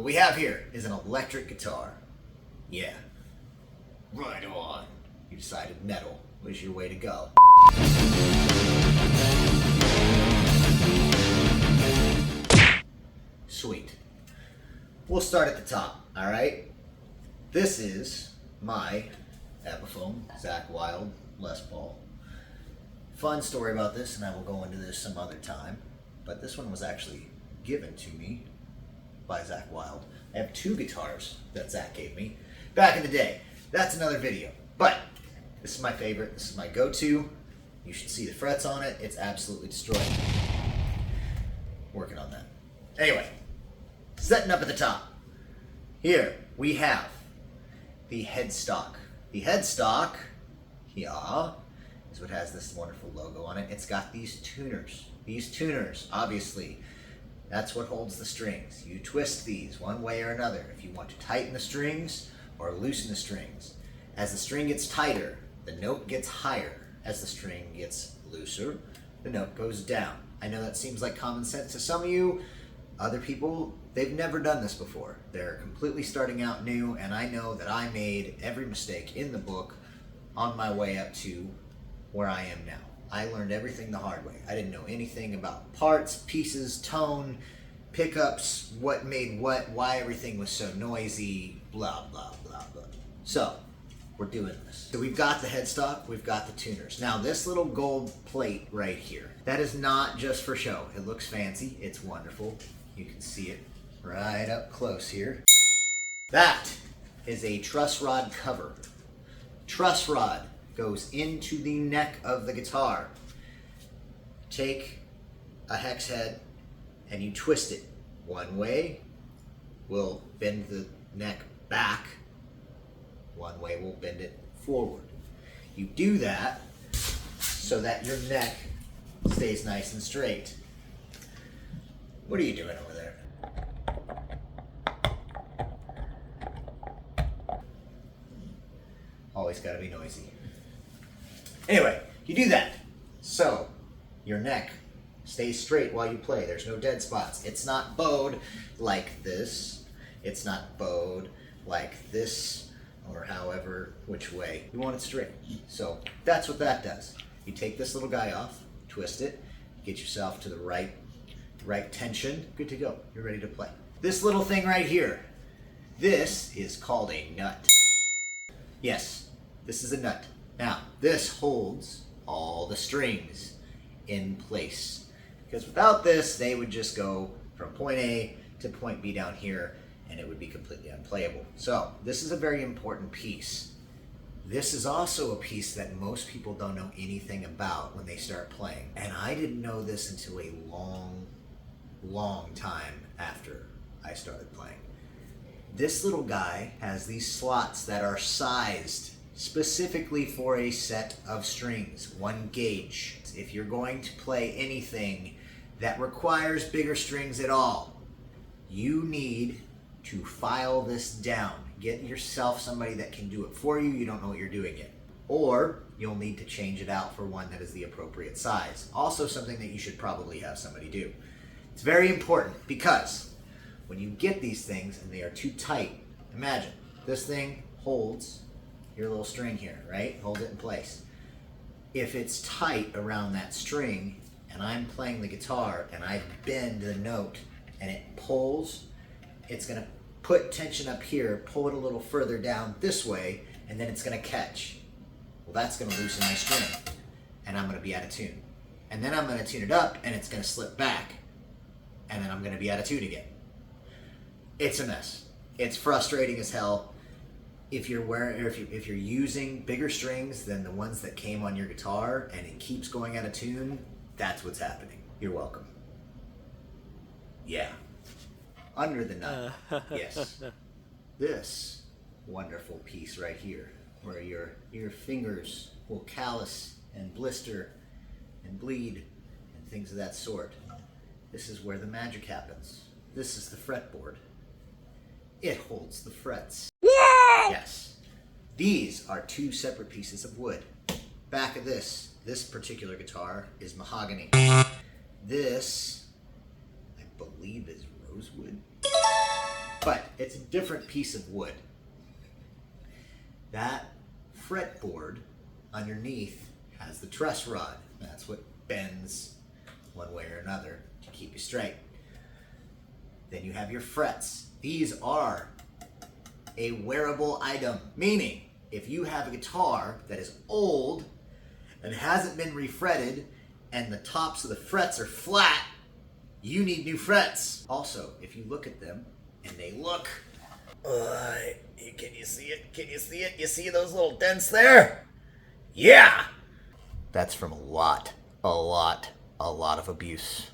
What we have here is an electric guitar. Yeah. Right on. You decided metal was your way to go. Sweet. We'll start at the top, alright? This is my Epiphone, Zakk Wylde Les Paul. Fun story about this, and I will go into this some other time, but this one was actually given to me by Zakk Wylde. I have two guitars that Zakk gave me back in the day. That's another video, but this is my favorite. This is my go-to. You should see the frets on it. It's absolutely destroyed. Working on that. Anyway, setting up at the top. Here we have the headstock. The headstock, yeah, is what has this wonderful logo on it. It's got these tuners. These tuners, obviously, that's what holds the strings. You twist these one way or another if you want to tighten the strings or loosen the strings. As the string gets tighter, the note gets higher. As the string gets looser, the note goes down. I know that seems like common sense to some of you. Other people, they've never done this before. They're completely starting out new, and I know that I made every mistake in the book on my way up to where I am now. I learned everything the hard way. I didn't know anything about parts, pieces, tone, pickups, what made what, why everything was so noisy, blah, blah, blah, blah. So, we're doing this. So we've got the headstock, we've got the tuners. Now this little gold plate right here, that is not just for show. It looks fancy, it's wonderful. You can see it right up close here. That is a truss rod cover. Truss rod goes into the neck of the guitar. Take a hex head and you twist it. One way will bend the neck back. One way will bend it forward. You do that so that your neck stays nice and straight. What are you doing over there? Always gotta be noisy. Anyway, you do that so your neck stays straight while you play. There's no dead spots. It's not bowed like this. It's not bowed like this, or however which way. You want it straight. So that's what that does. You take this little guy off, twist it, get yourself to the right tension, good to go. You're ready to play. This little thing right here, this is called a nut. Yes, this is a nut. Now, this holds all the strings in place. Because without this, they would just go from point A to point B down here, and it would be completely unplayable. So, this is a very important piece. This is also a piece that most people don't know anything about when they start playing. And I didn't know this until a long time after I started playing. This little guy has these slots that are sized specifically for a set of strings, 1 gauge. If you're going to play anything that requires bigger strings at all, you need to file this down. Get yourself somebody that can do it for you. You don't know what you're doing yet. Or you'll need to change it out for one that is the appropriate size. Also something that you should probably have somebody do. It's very important because when you get these things and they are too tight, imagine this thing holds your little string here, right? Hold it in place. If it's tight around that string and I'm playing the guitar and I bend the note and it pulls, it's gonna put tension up here, pull it a little further down this way, and then it's gonna catch. Well, that's gonna loosen my string and I'm gonna be out of tune. And then I'm gonna tune it up and it's gonna slip back. And then I'm gonna be out of tune again. It's a mess. It's frustrating as hell. If you're using bigger strings than the ones that came on your guitar and it keeps going out of tune, that's what's happening. You're welcome. Yeah. Under the nut. Yes. This wonderful piece right here, where your fingers will callus and blister and bleed and things of that sort. This is where the magic happens. This is the fretboard. It holds the frets. Yeah! Yes. These are 2 separate pieces of wood. Back of this particular guitar is mahogany. This, I believe, is rosewood. but it's a different piece of wood. That fretboard underneath has the truss rod. That's what bends one way or another to keep you straight. Then you have your frets. These are a wearable item, meaning if you have a guitar that is old and hasn't been refretted and the tops of the frets are flat, you need new frets. Also, if you look at them and they look, can you see it? Can you see it? You see those little dents there? Yeah! That's from a lot of abuse.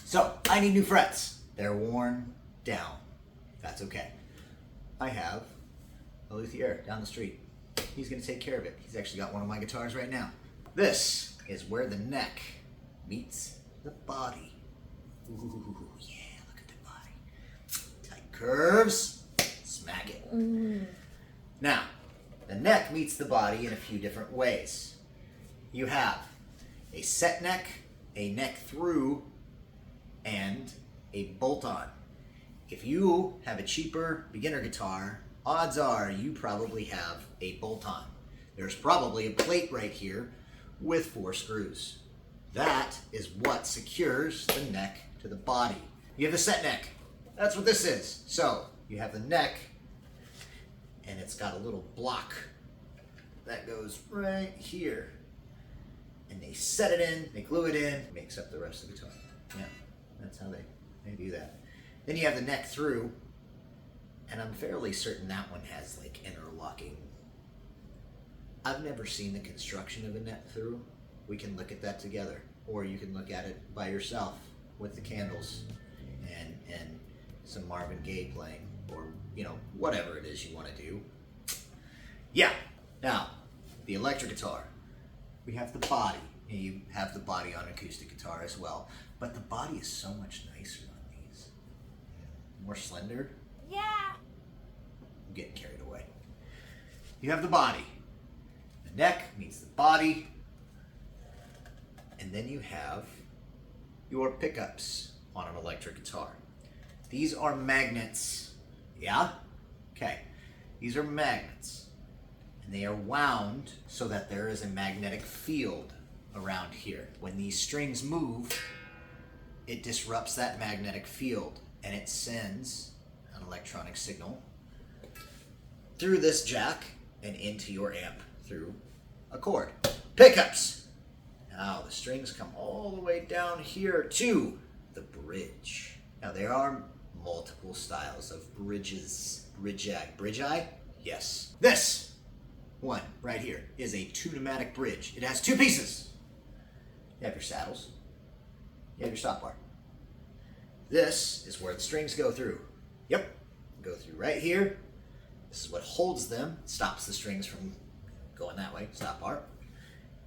So, I need new frets. They're worn down. That's okay. I have a luthier down the street. He's gonna take care of it. He's actually got one of my guitars right now. This is where the neck meets the body. Ooh, yeah, look at the body. Tight curves, smack it. Now, the neck meets the body in a few different ways. You have a set neck, a neck through, and a bolt-on. If you have a cheaper beginner guitar, odds are you probably have a bolt-on. There's probably a plate right here with 4 screws. That is what secures the neck to the body. You have a set neck. That's what this is. So you have the neck, and it's got a little block that goes right here. And they set it in, they glue it in, makes up the rest of the guitar. Yeah, that's how they do that. Then you have the neck through, and I'm fairly certain that one has like interlocking. I've never seen the construction of a neck through. We can look at that together, or you can look at it by yourself with the candles and some Marvin Gaye playing, or whatever it is you want to do. Yeah. Now, the electric guitar. We have the body. You have the body on acoustic guitar as well, but the body is so much nicer on these. More slender. Yeah. I'm getting carried away. You have the body. The neck meets the body. And then you have your pickups on an electric guitar. These are magnets. Yeah? Okay. These are magnets. And they are wound so that there is a magnetic field around here. When these strings move, it disrupts that magnetic field and it sends an electronic signal through this jack and into your amp through a cord. Pickups. Now the strings come all the way down here to the bridge. Now there are multiple styles of bridges. Bridge-eye? Yes. This one right here is a 2-pneumatic bridge. It has 2 pieces. You have your saddles. You have your stop bar. This is where the strings go through. Yep. Go through right here. This is what holds them, stops the strings from going that way, stop bar.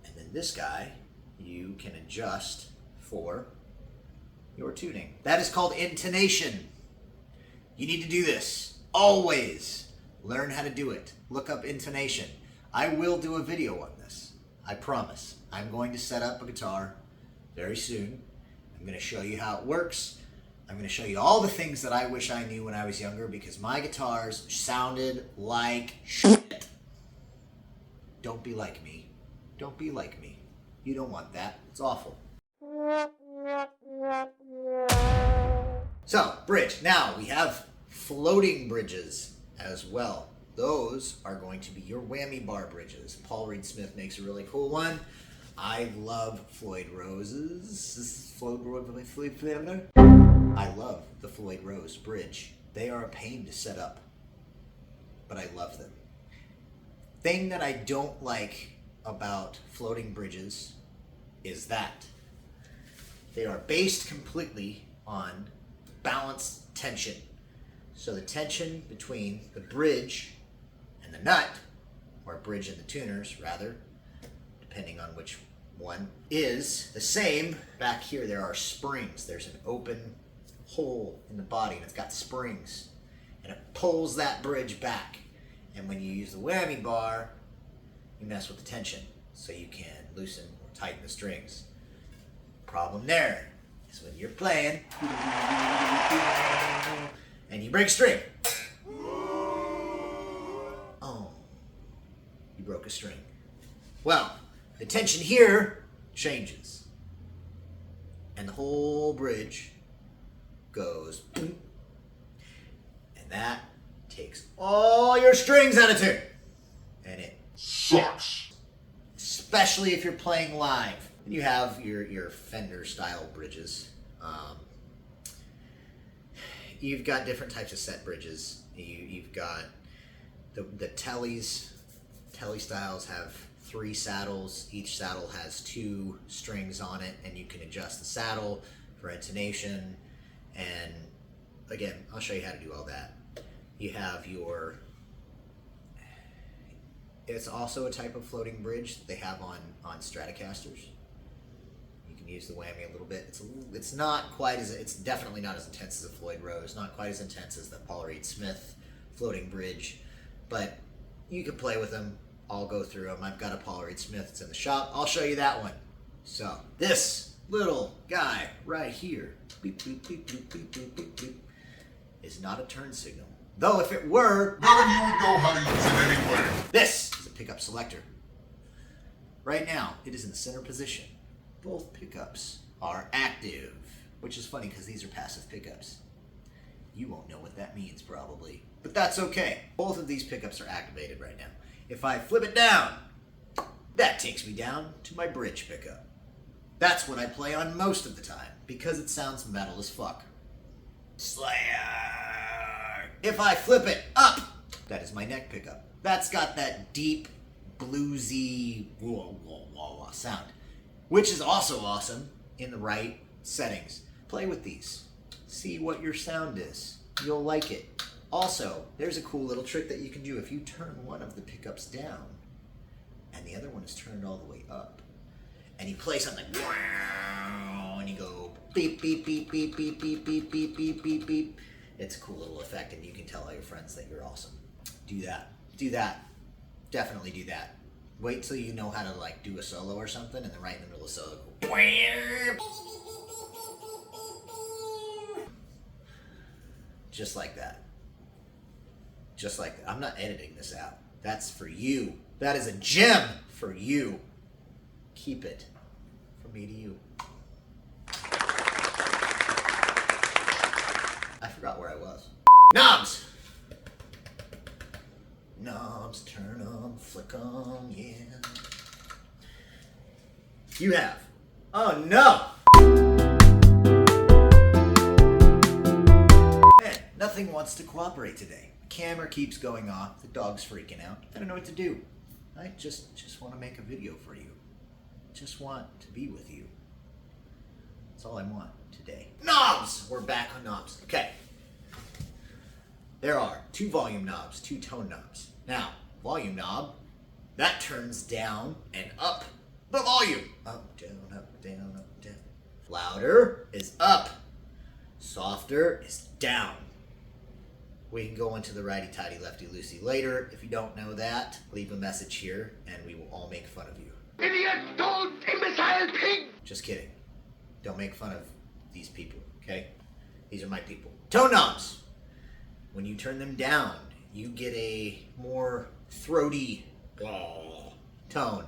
And then this guy, you can adjust for your tuning. That is called intonation. You need to do this. Always learn how to do it. Look up intonation. I will do a video on this. I promise. I'm going to set up a guitar very soon. I'm going to show you how it works. I'm going to show you all the things that I wish I knew when I was younger, because my guitars sounded like shit. Don't be like me. Don't be like me. You don't want that. It's awful. So, bridge. Now, we have floating bridges as well. Those are going to be your whammy bar bridges. Paul Reed Smith makes a really cool one. I love Floyd Rose's. This is I love the Floyd Rose bridge. They are a pain to set up, but I love them. Thing that I don't like about floating bridges is that they are based completely on balanced tension. So the tension between the bridge and the nut, or bridge and the tuners rather, depending on which one, is the same. Back here there are springs. There's an open hole in the body and it's got springs, and it pulls that bridge back. And when you use the whammy bar, you mess with the tension, so you can loosen or tighten the strings. Problem there is when you're playing break a string. Oh, you broke a string. Well, the tension here changes. And the whole bridge goes boom. And that takes all your strings out of tune. And it sucks. Especially if you're playing live. And you have your Fender style bridges. You've got different types of set bridges. You've got the tellies. Telly styles have 3 saddles. Each saddle has 2 strings on it, and you can adjust the saddle for intonation. And again, I'll show you how to do all that. You have your, it's also a type of floating bridge that they have on Stratocasters. You can use the whammy a little bit. It's not quite as, it's definitely not as intense as a Floyd Rose, not quite as intense as the Paul Reed Smith floating bridge, but you can play with them. I'll go through them. I've got a Paul Reed Smith. It's in the shop. I'll show you that one. So this little guy right here, beep, beep, beep, beep, beep, beep, beep, beep, is not a turn signal. Though if it were, none of you would know how to use it anyway. This is a pickup selector. Right now, it is in the center position. Both pickups are active, which is funny because these are passive pickups. You won't know what that means probably, but that's okay. Both of these pickups are activated right now. If I flip it down, that takes me down to my bridge pickup. That's what I play on most of the time because it sounds metal as fuck. Slayer. If I flip it up, that is my neck pickup. That's got that deep, bluesy wah, wah, wah, wah sound, which is also awesome in the right settings. Play with these. See what your sound is. You'll like it. Also, there's a cool little trick that you can do if you turn one of the pickups down and the other one is turned all the way up. And you play something and you go beep, beep, beep, beep, beep, beep, beep, beep, beep, beep, beep. It's a cool little effect and you can tell all your friends that you're awesome. Do that. Do that. Definitely do that. Wait till you know how to like do a solo or something and then right in the middle of the solo go just like that. Just like that. I'm not editing this out. That's for you. That is a gem for you. Keep it. From me to you. I forgot where I was. Knobs! Knobs, turn them, flick them, yeah. You have. Oh no! Man, nothing wants to cooperate today. Camera keeps going off, the dog's freaking out. I don't know what to do. I just want to make a video for you. Just want to be with you. That's all I want today. Knobs! We're back on knobs. Okay. There are 2 volume knobs, 2 tone knobs. Now, volume knob, that turns down and up the volume. Up, down, up, down, up, down. Louder is up. Softer is down. We can go into the righty-tighty, lefty-loosey later. If you don't know that, leave a message here and we will all make fun of you. Idiot, don't, imbecile pig! Just kidding. Don't make fun of these people, okay? These are my people. Tone knobs. When you turn them down, you get a more throaty tone.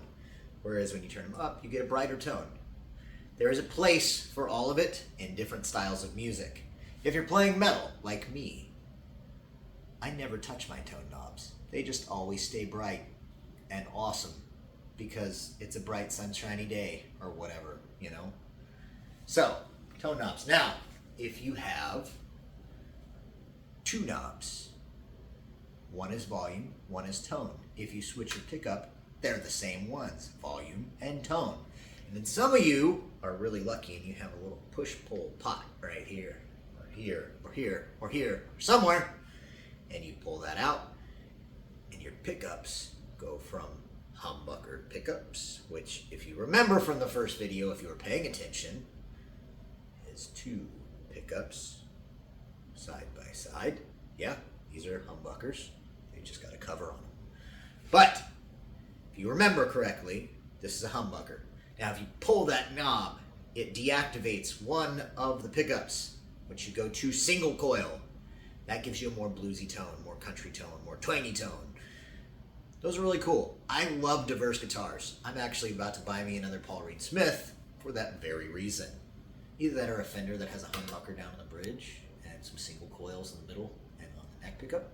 Whereas when you turn them up, you get a brighter tone. There is a place for all of it in different styles of music. If you're playing metal, like me, I never touch my tone knobs. They just always stay bright and awesome because it's a bright, sunshiny day or whatever, you know? So, tone knobs. Now, if you have 2 knobs, one is volume, one is tone. If you switch your pickup, they're the same ones, volume and tone. And then some of you are really lucky and you have a little push-pull pot right here, or here, or here, or here, or somewhere. And you pull that out, and your pickups go from humbucker pickups, which if you remember from the first video, if you were paying attention, is 2 pickups side by side. Yeah, these are humbuckers. They just got a cover on them. But if you remember correctly, this is a humbucker. Now if you pull that knob, it deactivates one of the pickups, which you go to single coil. That gives you a more bluesy tone, more country tone, more twangy tone. Those are really cool. I love diverse guitars. I'm actually about to buy me another Paul Reed Smith for that very reason. Either that or a Fender that has a humbucker down on the bridge and some single coils in the middle and on the neck pickup.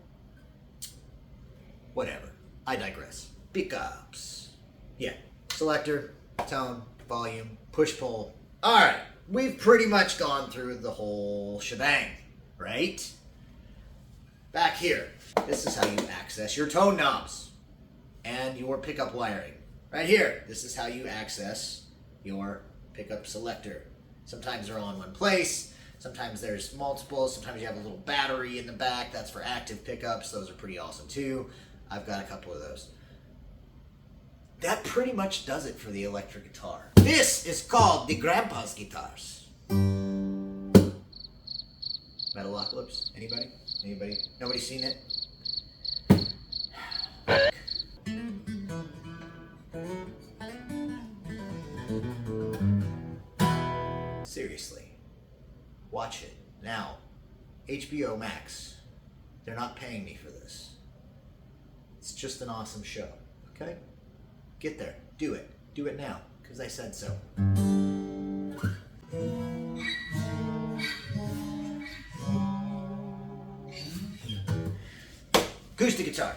Whatever. I digress. Pickups. Yeah. Selector, tone, volume, push-pull. Alright. We've pretty much gone through the whole shebang, right? Back here. This is how you access your tone knobs and your pickup wiring. Right here. This is how you access your pickup selector. Sometimes they're all in one place. Sometimes there's multiple. Sometimes you have a little battery in the back. That's for active pickups. Those are pretty awesome too. I've got a couple of those. That pretty much does it for the electric guitar. This is called the Grandpa's Guitars. Metalocalypse? Anybody? Anybody? Nobody seen it? Seriously. Watch it. Now, HBO Max. They're not paying me for this. It's just an awesome show. Okay? Get there. Do it. Do it now. Because I said so. Acoustic guitar.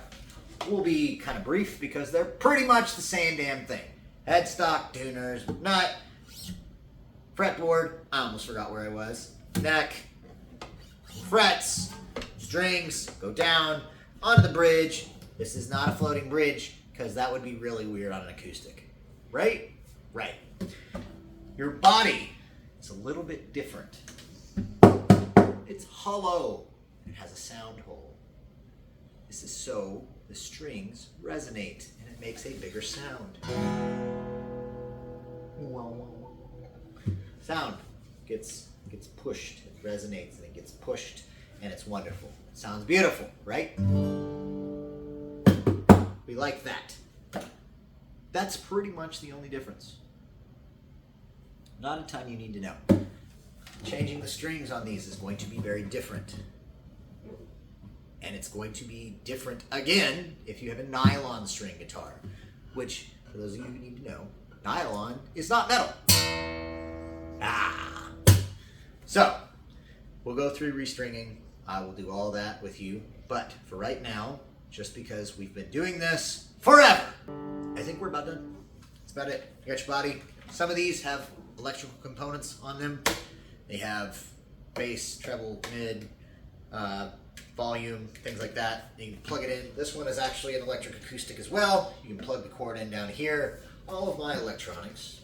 Will be kind of brief because they're pretty much the same damn thing. Headstock, tuners, nut, fretboard, I almost forgot where I was, neck, frets, strings, go down, onto the bridge. This is not a floating bridge because that would be really weird on an acoustic. Right? Right. Your body is a little bit different. It's hollow. It has a sound hole. This is so the strings resonate and it makes a bigger sound. Sound gets pushed, it resonates and it gets pushed and it's wonderful. It sounds beautiful, right? We like that. That's pretty much the only difference. Not a ton you need to know. Changing the strings on these is going to be very different. And it's going to be different again if you have a nylon string guitar, which, for those of you who need to know, nylon is not metal. So, we'll go through restringing. I will do all that with you. But for right now, just because we've been doing this forever, I think we're about done. That's about it. You got your body. Some of these have electrical components on them. They have bass, treble, mid, volume, things like that. You can plug it in. This one is actually an electric acoustic as well. You can plug the cord in down here. All of my electronics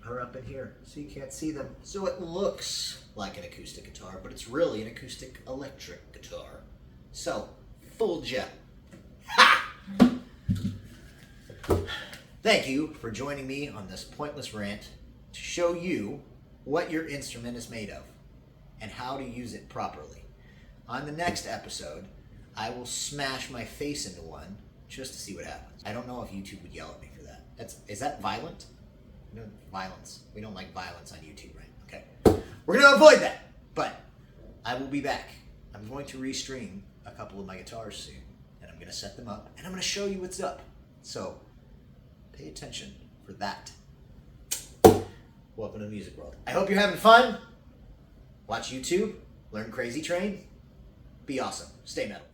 are up in here, so you can't see them. So it looks like an acoustic guitar, but it's really an acoustic electric guitar. So, fooled ya. Ha! Thank you for joining me on this pointless rant to show you what your instrument is made of and how to use it properly. On the next episode, I will smash my face into one just to see what happens. I don't know if YouTube would yell at me for that. Is that violent? No, violence. We don't like violence on YouTube, right? Okay. We're going to avoid that. But I will be back. I'm going to restring a couple of my guitars soon. And I'm going to set them up. And I'm going to show you what's up. So, pay attention for that. Welcome to the music world. I hope you're having fun. Watch YouTube. Learn Crazy Train. Be awesome. Stay metal.